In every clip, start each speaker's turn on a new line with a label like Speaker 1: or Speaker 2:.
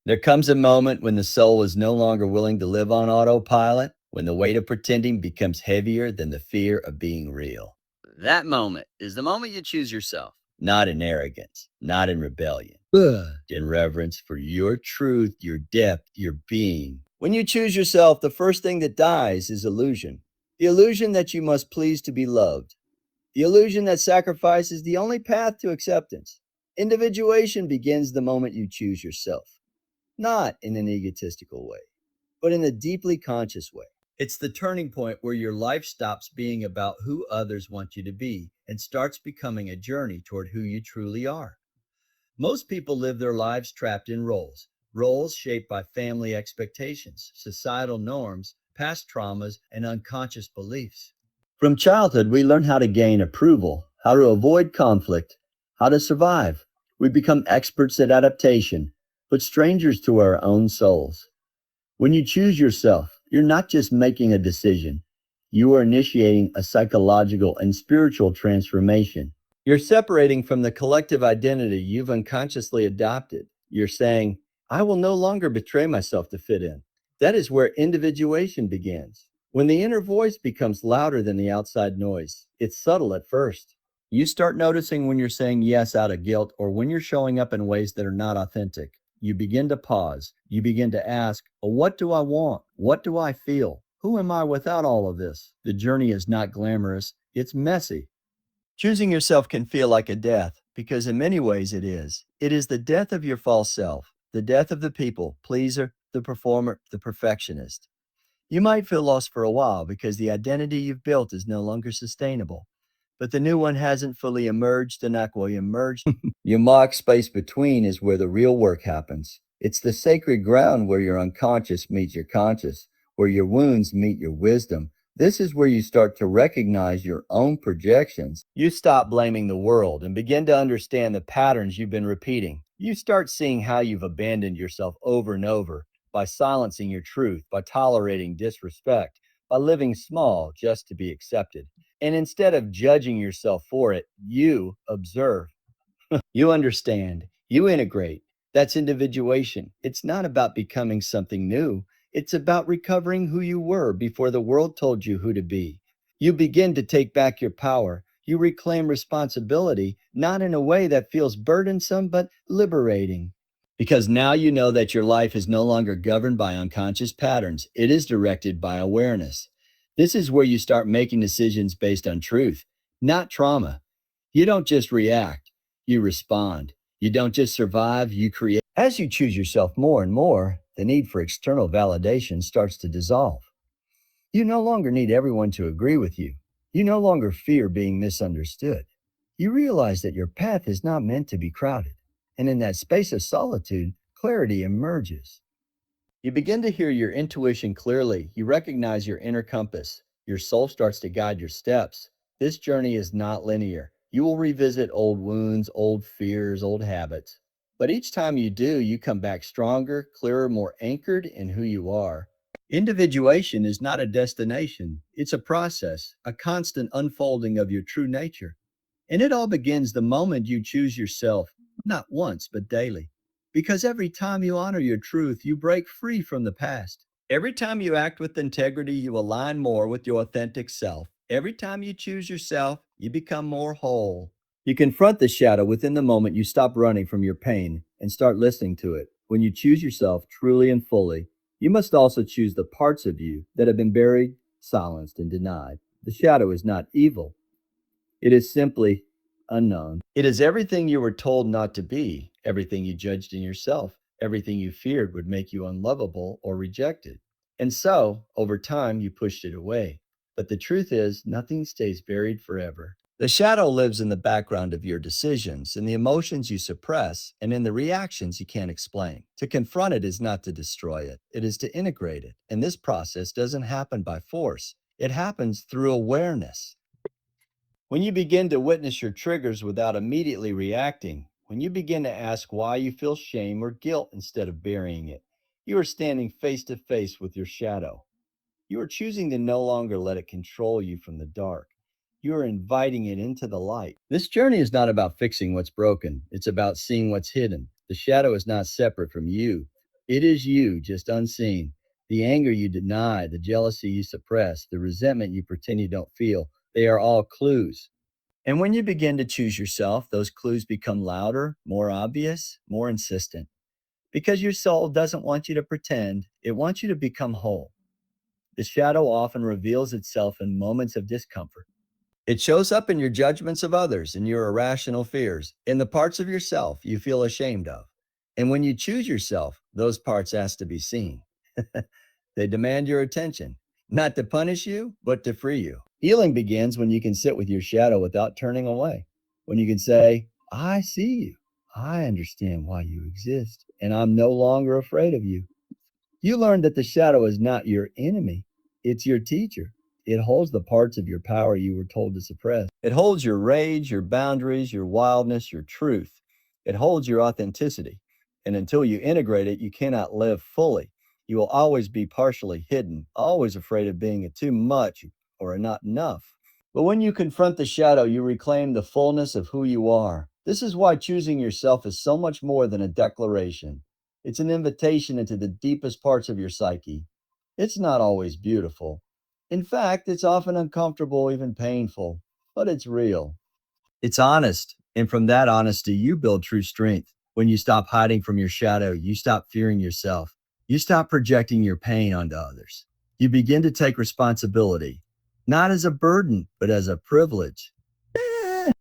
Speaker 1: There comes a moment when the soul is no longer willing to live on autopilot, when the weight of pretending becomes heavier than the fear of being real. That moment is the moment you choose yourself, not in arrogance, not in rebellion, but in reverence for your truth, your depth, your being. When you choose yourself, the first thing that dies is illusion. The illusion that you must please to be loved. The illusion that sacrifice is the only path to acceptance. Individuation begins the moment you choose yourself, not in an egotistical way, but in a deeply conscious way. It's the turning point where your life stops being about who others want you to be and starts becoming a journey toward who you truly are. Most people live their lives trapped in roles, roles shaped by family expectations, societal norms, past traumas, and unconscious beliefs. From childhood, we learn how to gain approval, how to avoid conflict, how to survive. We become experts at adaptation, but strangers to our own souls. When you choose yourself, you're not just making a decision, you are initiating a psychological and spiritual transformation. You're separating from the collective identity you've unconsciously adopted. You're saying, I will no longer betray myself to fit in. That is where individuation begins. When the inner voice becomes louder than the outside noise, it's subtle at first. You start noticing when you're saying yes out of guilt or when you're showing up in ways that are not authentic. You begin to pause. You begin to ask, well, what do I want? What do I feel? Who am I without all of this? The journey is not glamorous, it's messy. Choosing yourself can feel like a death because, in many ways, it is. It is the death of your false self, the death of the people pleaser, the performer, the perfectionist. You might feel lost for a while because the identity you've built is no longer sustainable, but the new one hasn't fully emerged, and not will emerge. Your marked space between is where the real work happens. It's the sacred ground where your unconscious meets your conscious, where your wounds meet your wisdom. This is where you start to recognize your own projections. You stop blaming the world and begin to understand the patterns you've been repeating. You start seeing how you've abandoned yourself over and over by silencing your truth, by tolerating disrespect, by living small just to be accepted. And instead of judging yourself for it, you observe. You understand, you integrate. That's individuation. It's not about becoming something new, it's about recovering who you were before the world told you who to be. You begin to take back your power. You reclaim responsibility, not in a way that feels burdensome, but liberating. Because now you know that your life is no longer governed by unconscious patterns, it is directed by awareness. This is where you start making decisions based on truth, not trauma. You don't just react, you respond. You don't just survive, you create. As you choose yourself more and more, the need for external validation starts to dissolve. You no longer need everyone to agree with you. You no longer fear being misunderstood. You realize that your path is not meant to be crowded. And in that space of solitude, clarity emerges. You begin to hear your intuition clearly. You recognize your inner compass. Your soul starts to guide your steps. This journey is not linear. You will revisit old wounds, old fears, old habits. But each time you do, you come back stronger, clearer, more anchored in who you are. Individuation is not a destination, it's a process, a constant unfolding of your true nature. And it all begins the moment you choose yourself, not once, but daily. Because every time you honor your truth, you break free from the past. Every time you act with integrity, you align more with your authentic self. Every time you choose yourself, you become more whole. You confront the shadow within the moment you stop running from your pain and start listening to it. When you choose yourself truly and fully, you must also choose the parts of you that have been buried, silenced, and denied. The shadow is not evil, it is simply unknown. It is everything you were told not to be, everything you judged in yourself, everything you feared would make you unlovable or rejected. And so, over time, you pushed it away. But the truth is, nothing stays buried forever. The shadow lives in the background of your decisions, in the emotions you suppress, and in the reactions you can't explain. To confront it is not to destroy it, it is to integrate it. And this process doesn't happen by force, it happens through awareness. When you begin to witness your triggers without immediately reacting, when you begin to ask why you feel shame or guilt instead of burying it, you are standing face to face with your shadow. You are choosing to no longer let it control you from the dark. You are inviting it into the light. This journey is not about fixing what's broken, it's about seeing what's hidden. The shadow is not separate from you. It is you, just unseen. The anger you deny, the jealousy you suppress, the resentment you pretend you don't feel, they are all clues. And when you begin to choose yourself, those clues become louder, more obvious, more insistent. Because your soul doesn't want you to pretend, it wants you to become whole. The shadow often reveals itself in moments of discomfort. It shows up in your judgments of others, in your irrational fears, in the parts of yourself you feel ashamed of. And when you choose yourself, those parts ask to be seen. They demand your attention, not to punish you, but to free you. Healing begins when you can sit with your shadow without turning away. When you can say, I see you. I understand why you exist, and I'm no longer afraid of you. You learn that the shadow is not your enemy, it's your teacher. It holds the parts of your power you were told to suppress. It holds your rage, your boundaries, your wildness, your truth. It holds your authenticity. And until you integrate it, you cannot live fully. You will always be partially hidden, always afraid of being a too much or a not enough. But when you confront the shadow, you reclaim the fullness of who you are. This is why choosing yourself is so much more than a declaration. It's an invitation into the deepest parts of your psyche. It's not always beautiful. In fact, it's often uncomfortable, even painful, but it's real. It's honest. And from that honesty, you build true strength. When you stop hiding from your shadow, you stop fearing yourself. You stop projecting your pain onto others. You begin to take responsibility, not as a burden, but as a privilege.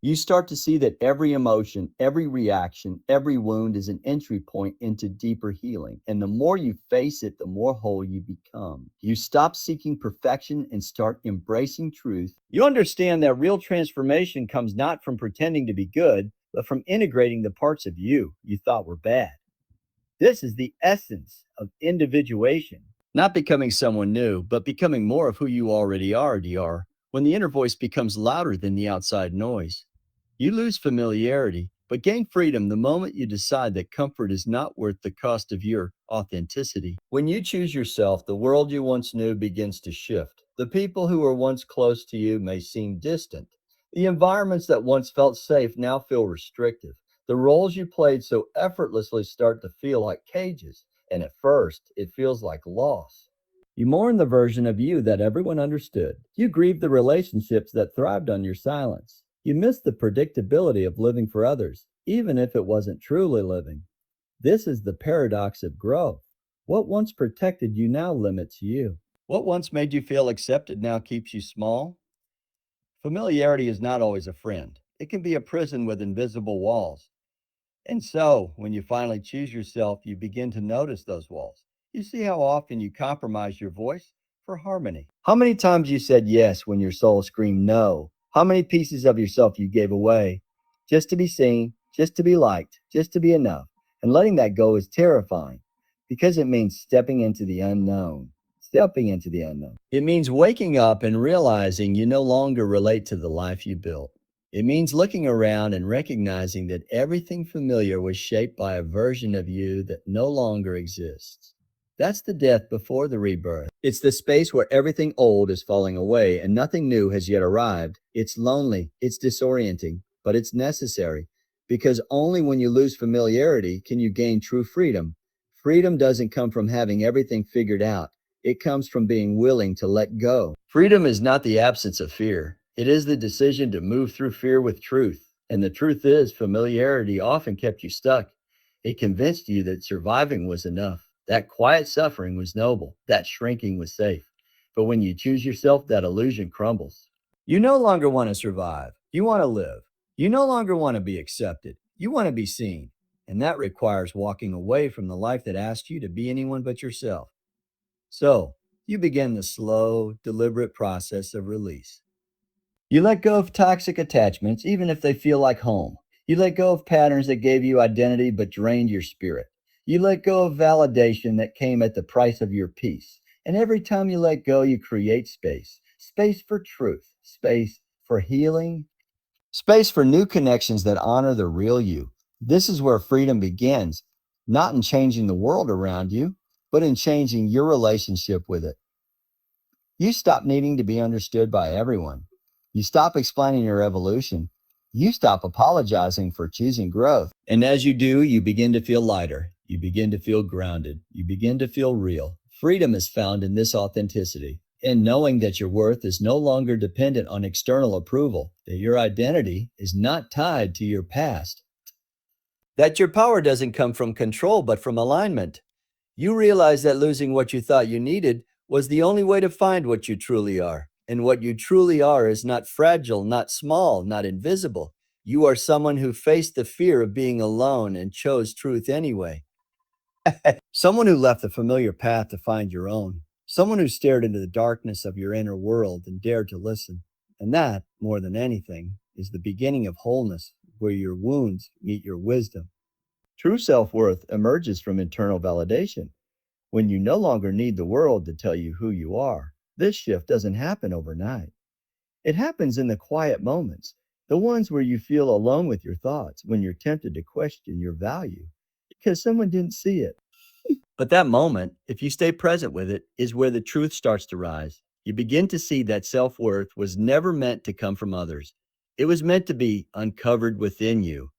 Speaker 1: You start to see that every emotion, every reaction, every wound is an entry point into deeper healing. And the more you face it, the more whole you become. You stop seeking perfection and start embracing truth. You understand that real transformation comes not from pretending to be good, but from integrating the parts of you thought were bad. This is the essence of individuation. Not becoming someone new, but becoming more of who you already are, DR. When the inner voice becomes louder than the outside noise, you lose familiarity, but gain freedom the moment you decide that comfort is not worth the cost of your authenticity. When you choose yourself, the world you once knew begins to shift. The people who were once close to you may seem distant. The environments that once felt safe now feel restrictive. The roles you played so effortlessly start to feel like cages, and at first, it feels like loss. You mourn the version of you that everyone understood. You grieve the relationships that thrived on your silence. You miss the predictability of living for others, even if it wasn't truly living. This is the paradox of growth. What once protected you now limits you. What once made you feel accepted now keeps you small. Familiarity is not always a friend. It can be a prison with invisible walls. And so, when you finally choose yourself, you begin to notice those walls. You see how often you compromise your voice for harmony. How many times you said yes when your soul screamed no. How many pieces of yourself you gave away just to be seen, just to be liked, just to be enough. And letting that go is terrifying because it means stepping into the unknown. Stepping into the unknown. It means waking up and realizing you no longer relate to the life you built. It means looking around and recognizing that everything familiar was shaped by a version of you that no longer exists. That's the death before the rebirth. It's the space where everything old is falling away and nothing new has yet arrived. It's lonely, it's disorienting, but it's necessary because only when you lose familiarity can you gain true freedom. Freedom doesn't come from having everything figured out. It comes from being willing to let go. Freedom is not the absence of fear. It is the decision to move through fear with truth. And the truth is, familiarity often kept you stuck. It convinced you that surviving was enough, that quiet suffering was noble, that shrinking was safe. But when you choose yourself, that illusion crumbles. You no longer want to survive. You want to live. You no longer want to be accepted. You want to be seen. And that requires walking away from the life that asked you to be anyone but yourself. So, you begin the slow, deliberate process of release. You let go of toxic attachments, even if they feel like home. You let go of patterns that gave you identity but drained your spirit. You let go of validation that came at the price of your peace. And every time you let go, you create space. Space for truth, space for healing, space for new connections that honor the real you. This is where freedom begins, not in changing the world around you, but in changing your relationship with it. You stop needing to be understood by everyone. You stop explaining your evolution. You stop apologizing for choosing growth. And as you do, you begin to feel lighter. You begin to feel grounded. You begin to feel real. Freedom is found in this authenticity, in knowing that your worth is no longer dependent on external approval, that your identity is not tied to your past, that your power doesn't come from control but from alignment. You realize that losing what you thought you needed was the only way to find what you truly are. And what you truly are is not fragile, not small, not invisible. You are someone who faced the fear of being alone and chose truth anyway. Someone who left the familiar path to find your own. Someone who stared into the darkness of your inner world and dared to listen. And that, more than anything, is the beginning of wholeness, where your wounds meet your wisdom. True self worth emerges from internal validation when you no longer need the world to tell you who you are. This shift doesn't happen overnight. It happens in the quiet moments, the ones where you feel alone with your thoughts, when you're tempted to question your value because someone didn't see it. But that moment, if you stay present with it, is where the truth starts to rise. You begin to see that self worth was never meant to come from others, it was meant to be uncovered within you.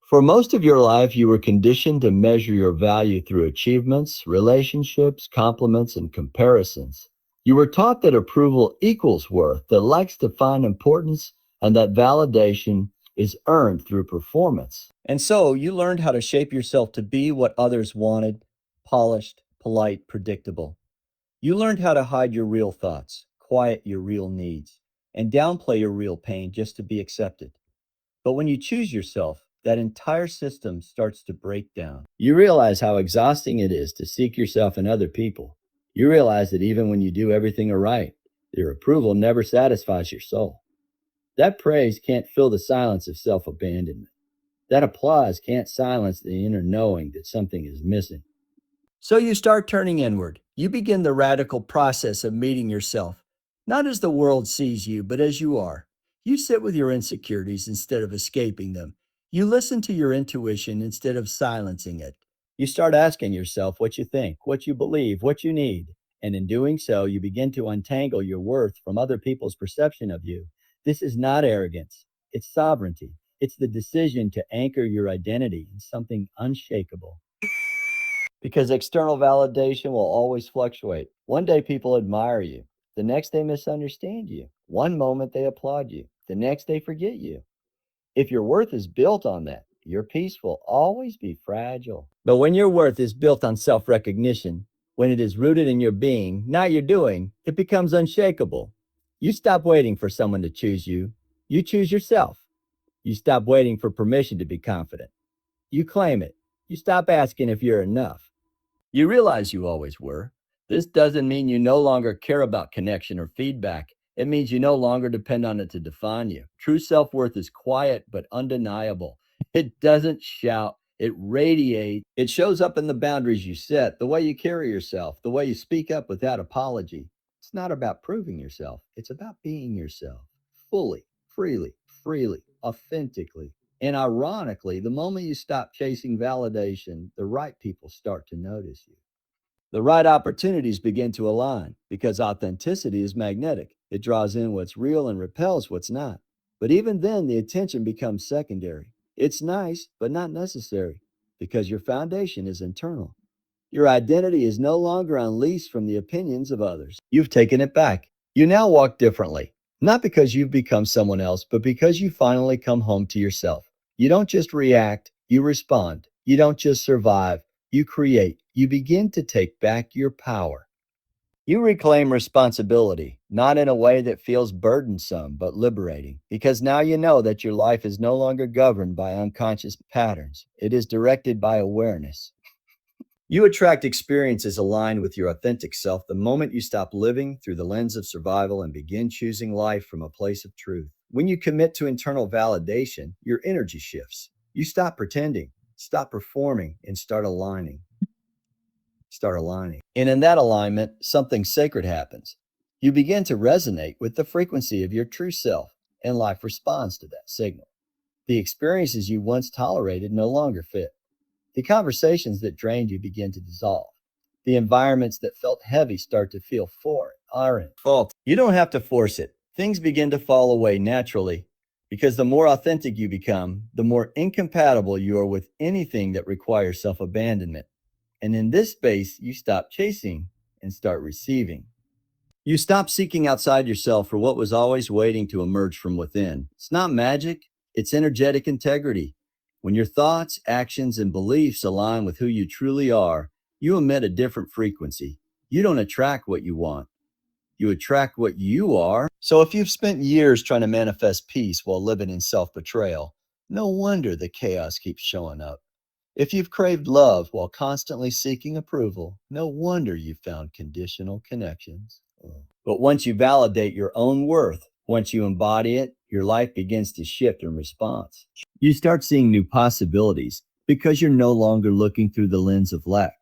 Speaker 1: For most of your life, you were conditioned to measure your value through achievements, relationships, compliments, and comparisons. You were taught that approval equals worth, that likes define importance, and that validation is earned through performance. And so you learned how to shape yourself to be what others wanted: polished, polite, predictable. You learned how to hide your real thoughts, quiet your real needs, and downplay your real pain just to be accepted. But when you choose yourself, that entire system starts to break down. You realize how exhausting it is to seek yourself in other people. You realize that even when you do everything right, their approval never satisfies your soul. That praise can't fill the silence of self abandonment. That applause can't silence the inner knowing that something is missing. So you start turning inward. You begin the radical process of meeting yourself, not as the world sees you, but as you are. You sit with your insecurities instead of escaping them. You listen to your intuition instead of silencing it. You start asking yourself what you think, what you believe, what you need. And in doing so, you begin to untangle your worth from other people's perception of you. This is not arrogance, it's sovereignty. It's the decision to anchor your identity in something unshakable. Because external validation will always fluctuate. One day people admire you, the next they misunderstand you. One moment they applaud you, the next they forget you. If your worth is built on that, your peace will always be fragile. But when your worth is built on self recognition, when it is rooted in your being, not your doing, it becomes unshakable. You stop waiting for someone to choose you, you choose yourself. You stop waiting for permission to be confident, you claim it. You stop asking if you're enough. You realize you always were. This doesn't mean you no longer care about connection or feedback. It means you no longer depend on it to define you. True self worth is quiet but undeniable. It doesn't shout, it radiates. It shows up in the boundaries you set, the way you carry yourself, the way you speak up without apology. It's not about proving yourself, it's about being yourself fully, freely, authentically. And ironically, the moment you stop chasing validation, the right people start to notice you. The right opportunities begin to align because authenticity is magnetic. It draws in what's real and repels what's not. But even then, the attention becomes secondary. It's nice, but not necessary because your foundation is internal. Your identity is no longer unleashed from the opinions of others. You've taken it back. You now walk differently, not because you've become someone else, but because you finally come home to yourself. You don't just react, you respond. You don't just survive, you create. You begin to take back your power. You reclaim responsibility, not in a way that feels burdensome, but liberating, because now you know that your life is no longer governed by unconscious patterns. It is directed by awareness. You attract experiences aligned with your authentic self the moment you stop living through the lens of survival and begin choosing life from a place of truth. When you commit to internal validation, your energy shifts. You stop pretending, stop performing, and start aligning. Start aligning. And in that alignment, something sacred happens. You begin to resonate with the frequency of your true self, and life responds to that signal. The experiences you once tolerated no longer fit. The conversations that drained you begin to dissolve. The environments that felt heavy start to feel foreign, aren't fault. You don't have to force it. Things begin to fall away naturally. Because the more authentic you become, the more incompatible you are with anything that requires self abandonment. And in this space, you stop chasing and start receiving. You stop seeking outside yourself for what was always waiting to emerge from within. It's not magic, it's energetic integrity. When your thoughts, actions, and beliefs align with who you truly are, you emit a different frequency. You don't attract what you want, you attract what you are. So if you've spent years trying to manifest peace while living in self betrayal, no wonder the chaos keeps showing up. If you've craved love while constantly seeking approval, no wonder you've found conditional connections. But once you validate your own worth, once you embody it, your life begins to shift in response. You start seeing new possibilities because you're no longer looking through the lens of lack.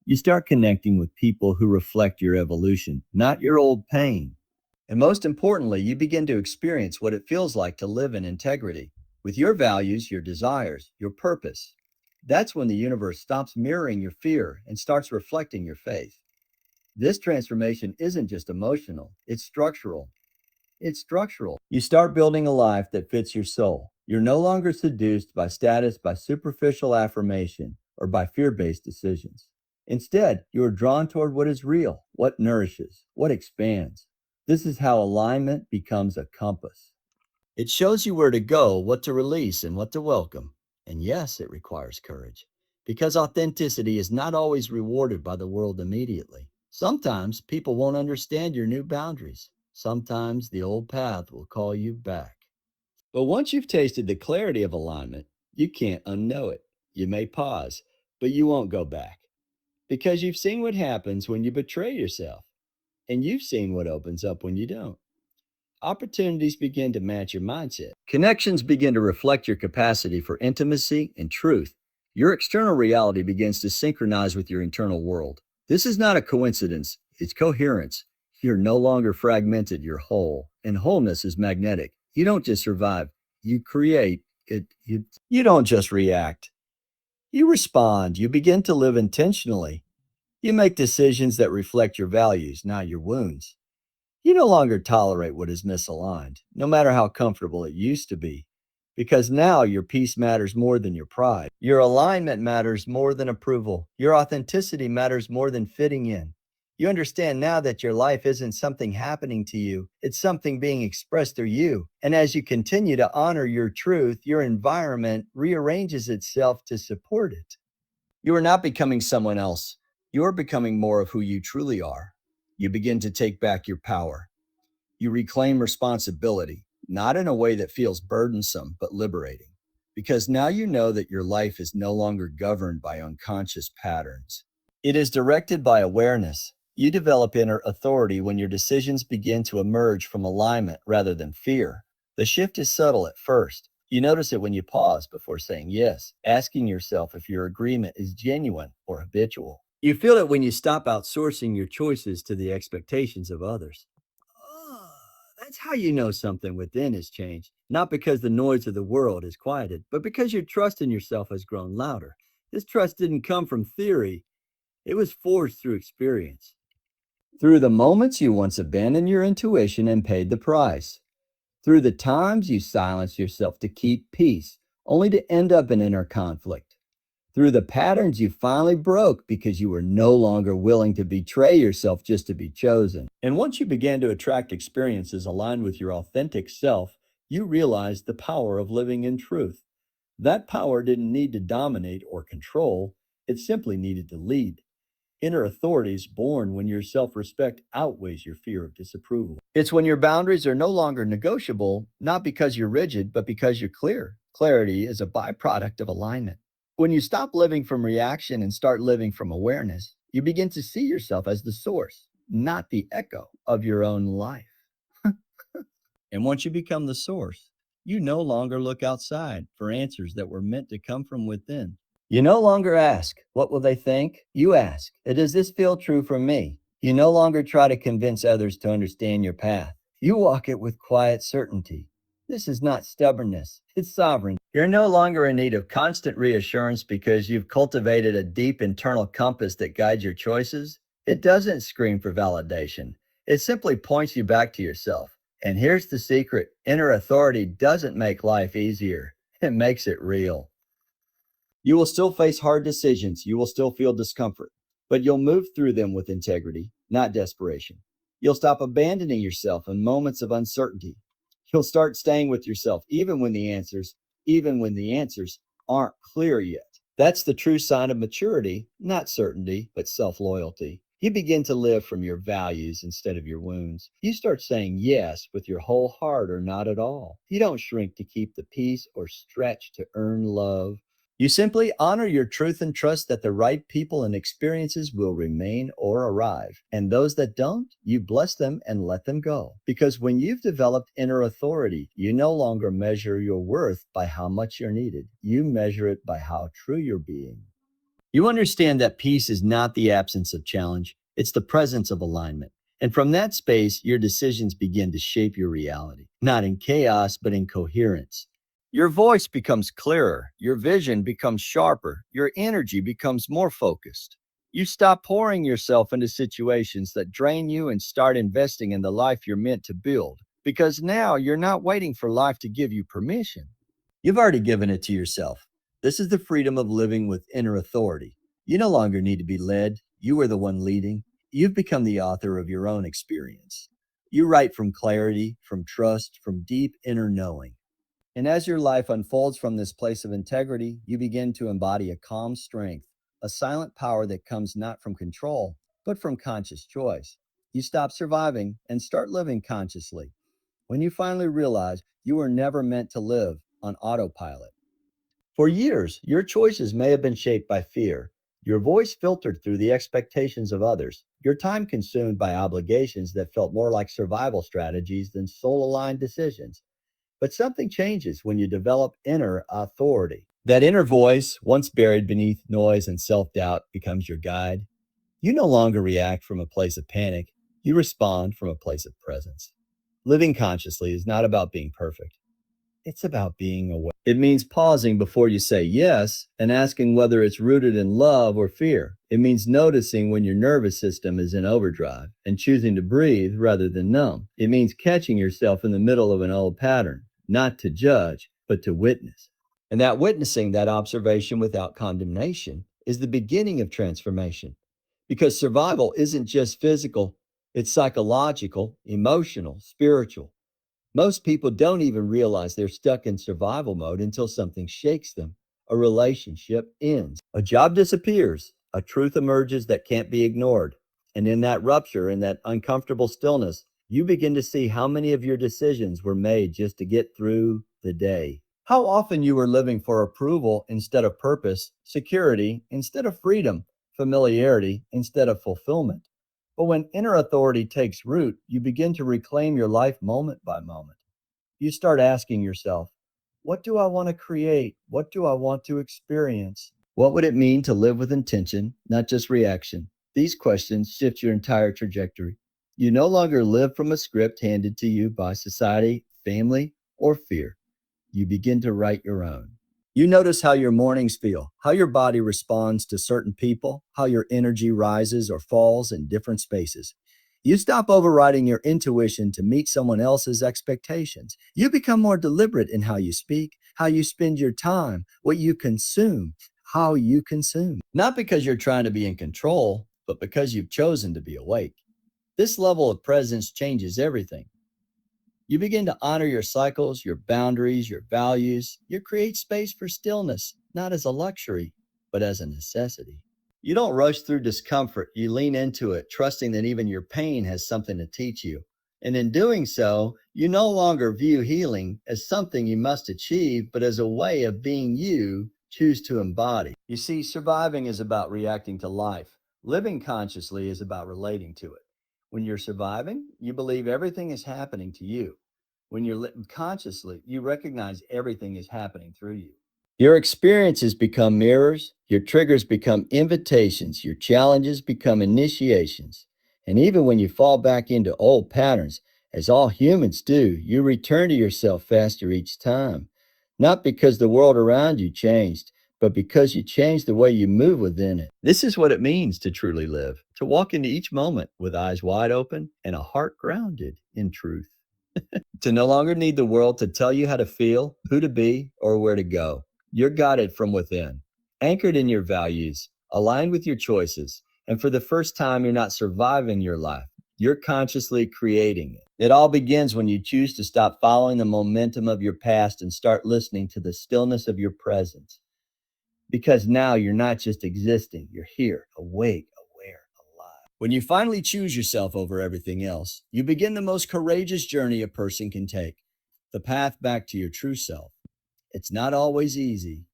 Speaker 1: You start connecting with people who reflect your evolution, not your old pain. And most importantly, you begin to experience what it feels like to live in integrity with your values, your desires, your purpose. That's when the universe stops mirroring your fear and starts reflecting your faith. This transformation isn't just emotional, it's structural. It's structural. You start building a life that fits your soul. You're no longer seduced by status, by superficial affirmation, or by fear based decisions. Instead, you are drawn toward what is real, what nourishes, what expands. This is how alignment becomes a compass. It shows you where to go, what to release, and what to welcome. And yes, it requires courage, because authenticity is not always rewarded by the world immediately. Sometimes people won't understand your new boundaries. Sometimes the old path will call you back. But once you've tasted the clarity of alignment, you can't unknow it. You may pause, but you won't go back, because you've seen what happens when you betray yourself, and you've seen what opens up when you don't. Opportunities begin to match your mindset. Connections begin to reflect your capacity for intimacy and truth. Your external reality begins to synchronize with your internal world. This is not a coincidence, it's coherence. You're no longer fragmented, you're whole. And wholeness is magnetic. You don't just survive, you create it. You don't just react, you respond. You begin to live intentionally. You make decisions that reflect your values, not your wounds. You no longer tolerate what is misaligned, no matter how comfortable it used to be, because now your peace matters more than your pride. Your alignment matters more than approval. Your authenticity matters more than fitting in. You understand now that your life isn't something happening to you, it's something being expressed through you. And as you continue to honor your truth, your environment rearranges itself to support it. You are not becoming someone else. You are becoming more of who you truly are. You begin to take back your power. You reclaim responsibility, not in a way that feels burdensome, but liberating. Because now you know that your life is no longer governed by unconscious patterns. It is directed by awareness. You develop inner authority when your decisions begin to emerge from alignment rather than fear. The shift is subtle at first. You notice it when you pause before saying yes, asking yourself if your agreement is genuine or habitual. You feel it when you stop outsourcing your choices to the expectations of others. Ah, that's how you know something within has changed. Not because the noise of the world is quieted, but because your trust in yourself has grown louder. This trust didn't come from theory, it was forged through experience. Through the moments you once abandoned your intuition and paid the price. Through the times you silenced yourself to keep peace, only to end up in inner conflict. Through the patterns you finally broke because you were no longer willing to betray yourself just to be chosen. And once you began to attract experiences aligned with your authentic self, you realized the power of living in truth. That power didn't need to dominate or control, it simply needed to lead. Inner authority is born when your self respect outweighs your fear of disapproval. It's when your boundaries are no longer negotiable, not because you're rigid, but because you're clear. Clarity is a byproduct of alignment. When you stop living from reaction and start living from awareness, you begin to see yourself as the source, not the echo of your own life. And once you become the source, you no longer look outside for answers that were meant to come from within. You no longer ask, what will they think? You ask, does this feel true for me? You no longer try to convince others to understand your path. You walk it with quiet certainty. This is not stubbornness, it's sovereignty. You're no longer in need of constant reassurance because you've cultivated a deep internal compass that guides your choices. It doesn't scream for validation, it simply points you back to yourself. And here's the secret: inner authority doesn't make life easier, it makes it real. You will still face hard decisions. You will still feel discomfort, but you'll move through them with integrity, not desperation. You'll stop abandoning yourself in moments of uncertainty. You'll start staying with yourself even when the answers aren't clear yet. That's the true sign of maturity, not certainty, but self-loyalty. You begin to live from your values instead of your wounds. You start saying yes with your whole heart or not at all. You don't shrink to keep the peace or stretch to earn love. You simply honor your truth and trust that the right people and experiences will remain or arrive. And those that don't, you bless them and let them go. Because when you've developed inner authority, you no longer measure your worth by how much you're needed. You measure it by how true you're being. You understand that peace is not the absence of challenge, it's the presence of alignment. And from that space, your decisions begin to shape your reality, not in chaos, but in coherence. Your voice becomes clearer, your vision becomes sharper, your energy becomes more focused. You stop pouring yourself into situations that drain you and start investing in the life you're meant to build. Because now you're not waiting for life to give you permission. You've already given it to yourself. This is the freedom of living with inner authority. You no longer need to be led. You are the one leading. You've become the author of your own experience. You write from clarity, from trust, from deep inner knowing. And as your life unfolds from this place of integrity, you begin to embody a calm strength, a silent power that comes not from control, but from conscious choice. You stop surviving and start living consciously. When you finally realize you were never meant to live on autopilot. For years, your choices may have been shaped by fear, your voice filtered through the expectations of others, your time consumed by obligations that felt more like survival strategies than soul aligned decisions. But something changes when you develop inner authority. That inner voice, once buried beneath noise and self doubt, becomes your guide. You no longer react from a place of panic, you respond from a place of presence. Living consciously is not about being perfect. It's about being aware. It means pausing before you say yes and asking whether it's rooted in love or fear. It means noticing when your nervous system is in overdrive and choosing to breathe rather than numb. It means catching yourself in the middle of an old pattern, not to judge, but to witness. And that witnessing, that observation without condemnation, is the beginning of transformation. Because survival isn't just physical, it's psychological, emotional, spiritual. Most people don't even realize they're stuck in survival mode until something shakes them. A relationship ends, a job disappears, a truth emerges that can't be ignored. And in that rupture, in that uncomfortable stillness, you begin to see how many of your decisions were made just to get through the day. How often you were living for approval instead of purpose, security instead of freedom, familiarity instead of fulfillment. But when inner authority takes root, you begin to reclaim your life moment by moment. You start asking yourself, what do I want to create? What do I want to experience? What would it mean to live with intention, not just reaction? These questions shift your entire trajectory. You no longer live from a script handed to you by society, family, or fear. You begin to write your own. You notice how your mornings feel, how your body responds to certain people, how your energy rises or falls in different spaces. You stop overriding your intuition to meet someone else's expectations. You become more deliberate in how you speak, how you spend your time, what you consume, how you consume. Not because you're trying to be in control, but because you've chosen to be awake. This level of presence changes everything. You begin to honor your cycles, your boundaries, your values. You create space for stillness, not as a luxury, but as a necessity. You don't rush through discomfort. You lean into it, trusting that even your pain has something to teach you. And in doing so, you no longer view healing as something you must achieve, but as a way of being you choose to embody. You see, surviving is about reacting to life. Living consciously is about relating to it. When you're surviving, you believe everything is happening to you. When you're living consciously, you recognize everything is happening through you. Your experiences become mirrors, your triggers become invitations, your challenges become initiations. And even when you fall back into old patterns, as all humans do, you return to yourself faster each time. Not because the world around you changed, but because you changed the way you move within it. This is what it means to truly live, to walk into each moment with eyes wide open and a heart grounded in truth. To no longer need the world to tell you how to feel, who to be, or where to go. You're guided from within, anchored in your values, aligned with your choices, and for the first time, you're not surviving your life. You're consciously creating it. It all begins when you choose to stop following the momentum of your past and start listening to the stillness of your presence. Because now you're not just existing, you're here, awake, aware, alive. When you finally choose yourself over everything else, you begin the most courageous journey a person can take, the path back to your true self. It's not always easy.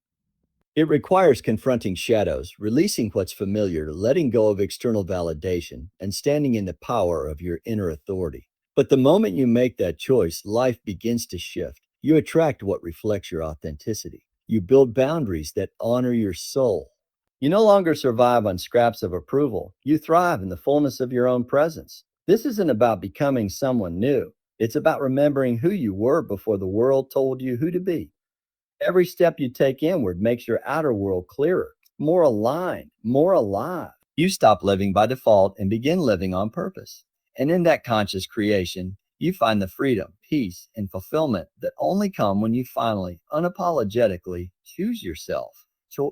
Speaker 1: It requires confronting shadows, releasing what's familiar, letting go of external validation, and standing in the power of your inner authority. But the moment you make that choice, life begins to shift. You attract what reflects your authenticity. You build boundaries that honor your soul. You no longer survive on scraps of approval. You thrive in the fullness of your own presence. This isn't about becoming someone new. It's about remembering who you were before the world told you who to be. Every step you take inward makes your outer world clearer, more aligned, more alive. You stop living by default and begin living on purpose. And in that conscious creation, you find the freedom, peace, and fulfillment that only come when you finally, unapologetically choose yourself. So